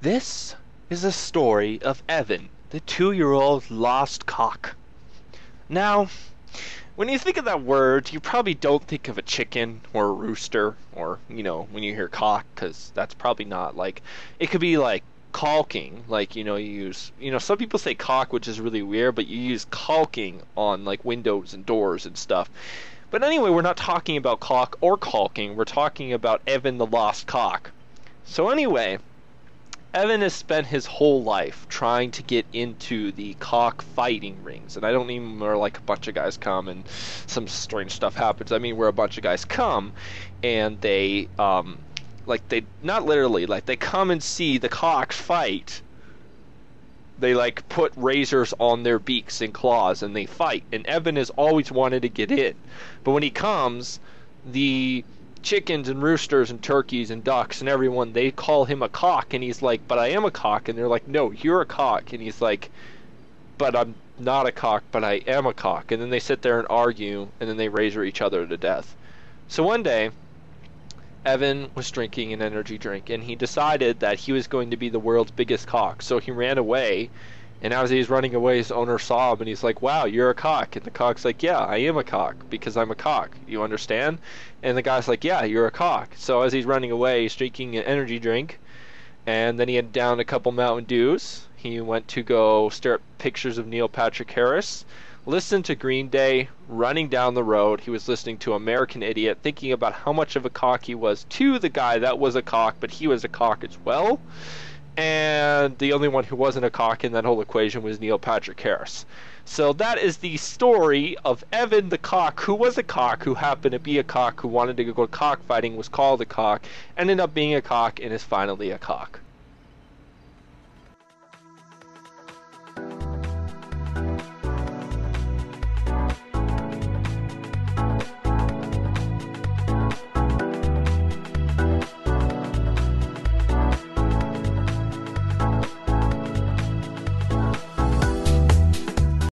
This is a story of Evan, the 2-year-old lost cock. Now, when you think of that word, you probably don't think of a chicken or a rooster or, when you hear cock, because that's probably not like, it could be like caulking, like, you use, some people say cock, which is really weird, but you use caulking on like windows and doors and stuff. But anyway, we're not talking about cock or caulking, we're talking about Evan the lost cock. So anyway, Evan has spent his whole life trying to get into the cock fighting rings. And I don't mean where like a bunch of guys come and some strange stuff happens. I mean where a bunch of guys come and they they not literally, like they come and see the cocks fight. They like put razors on their beaks and claws and they fight. And Evan has always wanted to get in. But when he comes, the chickens and roosters and turkeys and ducks and everyone, they call him a cock, and he's like, but I am a cock. And they're like, no, you're a cock. And he's like, but I'm not a cock, but I am a cock. And then they sit there and argue, and then they razor each other to death. So one day Evan was drinking an energy drink, and he decided that he was going to be the world's biggest cock. So he ran away, and as he was running away, his owner saw him, and he's like, wow, you're a cock. And the cock's like, yeah, I am a cock, because I'm a cock. You understand? And the guy's like, yeah, you're a cock. So as he's running away, he's drinking an energy drink, and then he had down a couple Mountain Dews. He went to go stare at pictures of Neil Patrick Harris, listened to Green Day, running down the road. He was listening to American Idiot, thinking about how much of a cock he was to the guy that was a cock, but he was a cock as well. And the only one who wasn't a cock in that whole equation was Neil Patrick Harris. So that is the story of Evan the cock, who was a cock, who happened to be a cock, who wanted to go cockfighting, was called a cock, ended up being a cock, and is finally a cock.